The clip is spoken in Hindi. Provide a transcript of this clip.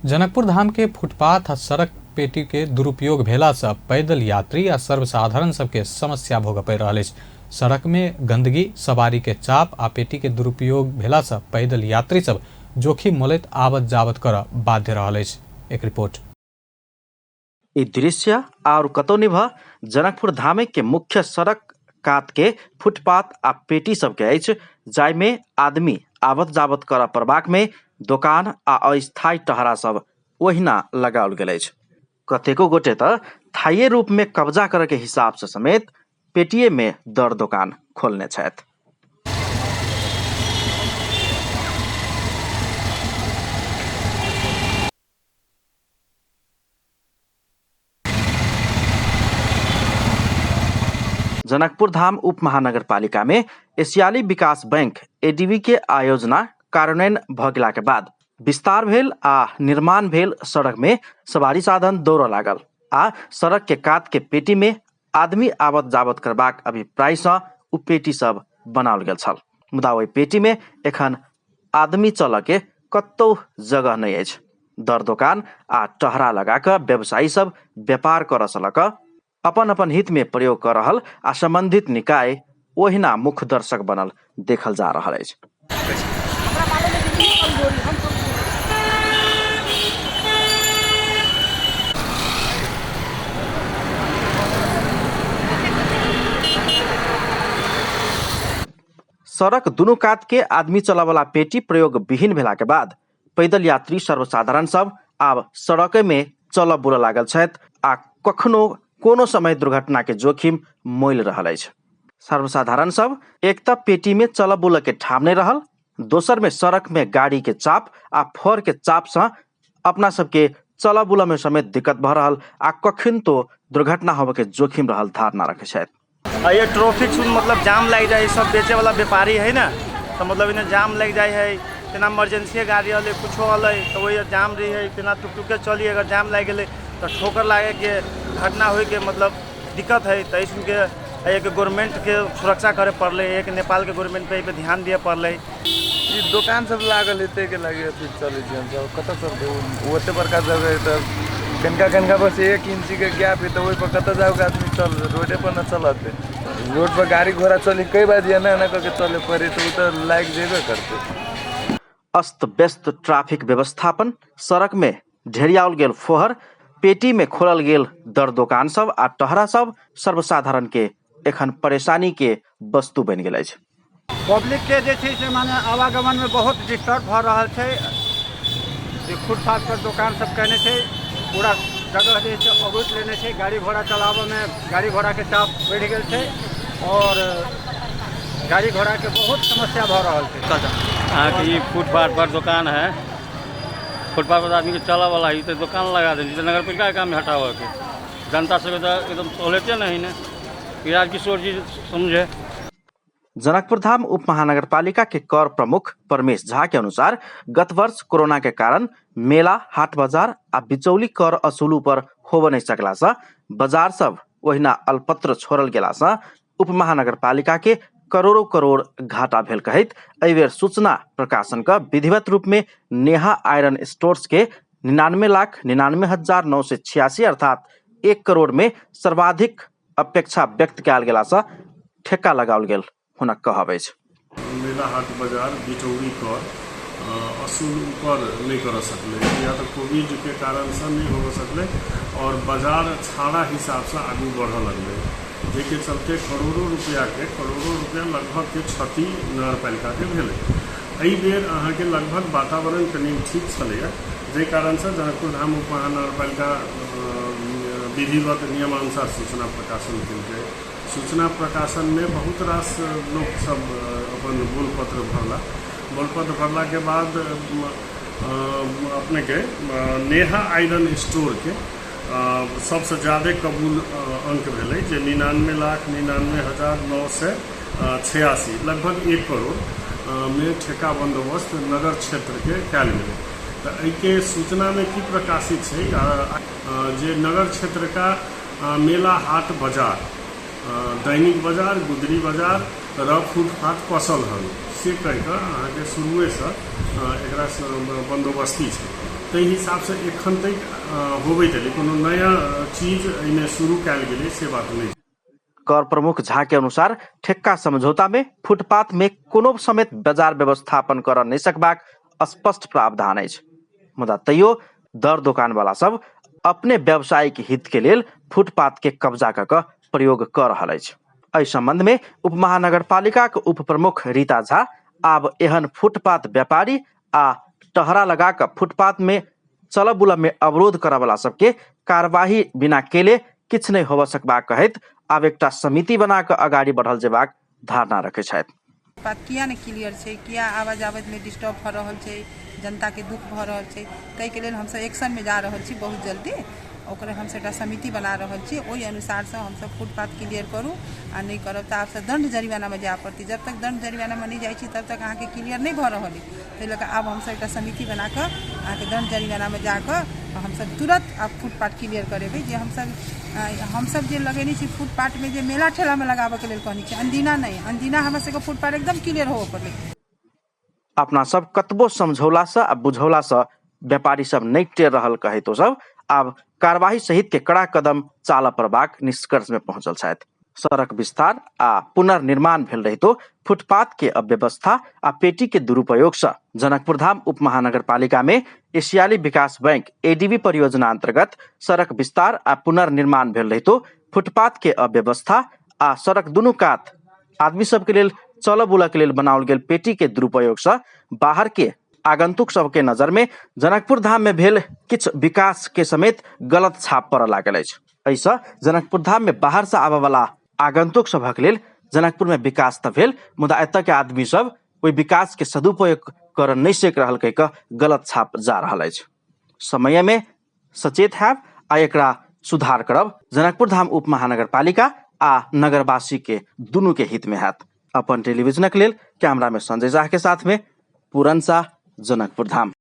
जनकपुर धाम के फुटपाथ आ सड़क पेटी के दुरुपयोग भेला से पैदल यात्री आ सर्वसाधारण सबके समस्या भोगऽ पड़ि रहल अछि। सड़क में गंदगी, सवारी के चाप आ पेटी के दुरुपयोग भेला से पैदल यात्री सब जोखिम मोलैत आवत जावत करऽ बाध्य रहल अछि। एक रिपोर्ट। ई दृश्य और कतौ निभ जनकपुर धामे के मुख्य सड़क कात के फुटपाथ आ पेटी सब के अछि, जाय में आदमी आवत जावत करऽ पड़बाक में दोकान आ अस्थायी टहरा सब ओहिना लगाओल गेल अछि। कतेको गोटे तऽ स्थायी रूप में कब्जा करऽ के हिसाब से समेत पेटीए में दर दोकान खोलने छथि। जनकपुर धाम उप महानगरपालिका में एशियाली विकास बैंक एडीबी के आयोजना कार्यान्वयन भ गेला के बाद विस्तार भेल आ निर्माण भेल सड़क में सवारी साधन दौड़ऽ लागल आ सड़क के कात के पेटी में आदमी आवत जावत करबाक अभिप्राय से उ पेटी सब बनाओल गेल छल। मुदा ओहि पेटी में एखन आदमी चलऽ के कतौ जगह नहीं अछि। दर दोकान आ टहरा लगा कऽ व्यवसायी सब व्यापार करऽ से लऽ कऽ अपन अपन हित में प्रयोग कर रहल आ संबंधित निकाय ओहिना मुख्य दर्शक बनल देखल जा रहल अछि। सड़क दुनू कात के आदमी चला वाला पेटी प्रयोग विहीन भेला के बाद पैदल यात्री सर्वसाधारण सब आब सड़क में चलऽ बुलऽ लागल छथि आ कखनो कोनो समय दुर्घटना के जोखिम मोल रहल अछि। सर्वसाधारण सब एक तऽ पेटी में चलऽ बुलऽ के ठाम नहीं रहल, दोसर में सड़क में गाड़ी के चाप आ फर के चाप से अपना सबके चलऽ बुलऽ में समेत दिक्कत भ रहल आ कखन तो दुर्घटना होबे के जोखिम रहल धारणा रखे छथि। ये ट्रैफिक मतलब जाम लग जाए, सब बेचे वाला व्यापारी है ना, तो मतलब इन्हें जाम लग जाए है, तेना इमरजेंसी गाड़ी हल कुछ हल तो वही जाम रही है, तेना टुक के चली अगर जाम लग गए तो ठोकर लागे के घटना हो के मतलब दिक्कत है। तो इसके एक गवर्नमेंट के सुरक्षा करे पड़े, एक नेपाल के गवर्नमेंट पे ध्यान दिए पड़े। दुकान सब लागल है के लगे चले कत चलते ओते बड़का जगह है तो कनका बस 1 इंच के गैप है तो वही पर कत जाओ आदमी चल रोडे पर न चलते, रोड पर गाड़ी घोड़ा चली कई बार ये ना करके चले पड़े तो लाइक जेबे करते। अस्त व्यस्त ट्रैफिक व्यवस्थापन, सड़क में ढेरियाओल गेल फोहर, पेटी में खोलल गेल दर दोकान सब आ टहरा सब सर्वसाधारण के एखन परेशानी के वस्तु बन गेल अछि। पब्लिक के जे छै से माने आवागमन में बहुत डिस्टर्ब भ रहल छै। फुटपाथ पर दुकान सब कहने छै पूरा जगह जे छै अवरुद्ध लेने छै, गाड़ी घोड़ा चलाबे में गाड़ी घोड़ा के चाप बढ़ गेल छै और गाड़ी घोड़ा के बहुत समस्या भ रहल छै। अहाँ के फुटपाथ पर दुकान है, फुटपाथ पर आदमी के चला वाला है तो दुकान लगा दे, नगर पालिका के काम में हटावे के जनता से एकदम सहूलियत नहीं है। राजकिशोर जी समझे। जनकपुर धाम उप महानगरपालिका के कर प्रमुख परमेश झा के अनुसार गत वर्ष कोरोना के कारण मेला, हाट बाजार आ बिचौली कर असूलू पर होब नहीं सकला से बाजार सब ओहिना अल्पत्र छोड़ल गेला से उप महानगरपालिका के करोड़ों करोड़ घाटा भेल कहैत एहि बेर सूचना प्रकाशन का विधिवत रूप में नेहा आयरन स्टोर्स के 99,99,986 अर्थात 1 करोड़ में सर्वाधिक अपेक्षा व्यक्त कयल गेला से ठेका लगाओल गेल हुनक कहब अछि। मेला, हाट बाजार, बिचौली कर असूल ऊपर नहीं कर सकले या तो कोविड के कारण से नहीं हो सकले और बाजार छाड़ा हिसाब से आगे बढ़ लगले, जेके चलते करोड़ों रुपया लगभग के क्षति नगर पालिका के भेले। एहि बेर अहाँ के लगभग वातावरण कनी ठीक छलैया, जे कारण से जनकपुर धाम उप महानगरपालिका विधिवत नियमानुसार सूचना प्रकाशन केलकै। सूचना प्रकाशन में बहुत रास लोग सब अपन बोलपत्र भरला के बाद अपने के नेहा आयरन स्टोर के सबसे ज़्यादा कबूल अंक भेले, जे 99,99,986 लगभग 1 करोड़ में ठेका बंदोबस्त नगर क्षेत्र के कयल गेलै। तो एहिके सूचना में की प्रकाशित है जे नगर क्षेत्र का मेला, हाट बाजार, दैनिक बाजार, गुदरी बाजार र फुटपाथ पसल हल से कह के शुरुए से एकरा बंदोबस्ती है। ताहि हिसाब से एखन तक होबे तले कोनो नया चीज इन्हें शुरू कैल गेले से बात नहीं। कर प्रमुख झा के अनुसार ठेक्का समझौता में फुटपाथ में कोनो समेत बाजार व्यवस्थापन कर नहीं सकबाक स्पष्ट प्रावधान अछि। मुदा तैयो दर दुकान वाला सब अपने व्यावसायिक हित के लेल फुटपाथ के कब्जा क प्रयोग कर रहल अछि। एहि संबंध में उप महानगरपालिका के उप प्रमुख रीता झा आब एहन फुटपाथ व्यापारी आ टहरा लगा कर फुटपाथ में चलब बुलब में अवरोध करे वाला सबके कार्यवाही बिना केले किछ नहीं होब सकबाक कहैत आब एकटा समिति बना कऽ अगाडि बढ़ल जेबाक धारणा रखै छथि। बात किया नहीं क्लियर है, किया आवाज आवाज में डिस्टर्ब हो रहा है, जनता के दुख भ रहा है, ताहि के लिए हम सब एक्शन में जा रहा छी बहुत जल्दी। ओकरे हम सब समिति बना रहा छी, ओहि अनुसार से हम सब फुटपाथ क्लियर करूँ आ नहीं करब तो आपसे दंड जरिमाना में जाए पड़ती। जब तक दंड जरिमाना में नहीं जाए तब तक अहाँ के क्लियर नहीं भ रहा है। ताहि लऽ कऽ आब हम सब समिति बना कर अहाँ के दंड जरिमाना में जाकर हम सब तुरंत आप फुटपाथ क्लियर करेबे। जे हम सब जे लगेनी छी फुटपाथ में जे मेला ठेला में लगाबे के लेल कहनी छी, अनदिना नहीं, अनदिना हमरा सबके फुटपाथ एकदम क्लियर होबे पड़ले। अपना सब कतबो समझौला से आ बुझौला से व्यापारी सब नहीं टेर रहल कहे तो सब आब कार्यवाही सहित के कड़ा कदम चाल पड़बाक निष्कर्ष में पहुंचल छथि। सड़क विस्तार आ पुनर्निर्माण भेल रहितो फुटपाथ के अव्यवस्था आ पेटी के दुरुपयोग से जनकपुर धाम उप महानगरपालिका में एशियाली विकास बैंक एडीबी परियोजना अंतर्गत सड़क विस्तार आ पुनर्निर्माण भेल रहितो फुटपाथ के अव्यवस्था आ सड़क दुनू कात आदमी सब के लेल चल बुल के लेल बनाओल गेल पेटी के दुरुपयोग से बाहर के आगंतुक सबके नजर में जनकपुर धाम में भेल किछ विकास के समेत गलत छाप पड़ लागल अछि। ऐसा जनकपुर धाम में बाहर से आबे वाला आगंतुक सभक लेल जनकपुर में विकास त भेल, मुदा एतऽ के आदमी सब ओहि विकास के सदुपयोग कर नहीं सक रहल कहि कऽ गलत छाप जा रहल अछि। समय में सचेत हैब आ एकरा सुधार करब जनकपुर धाम उप महानगरपालिका आ नगरवासी के दुनू के हित में हैत। अपन टेलीविजनक लेल कैमरा में संजय शाह के साथ में पूरन शाह, जनकपुर धाम।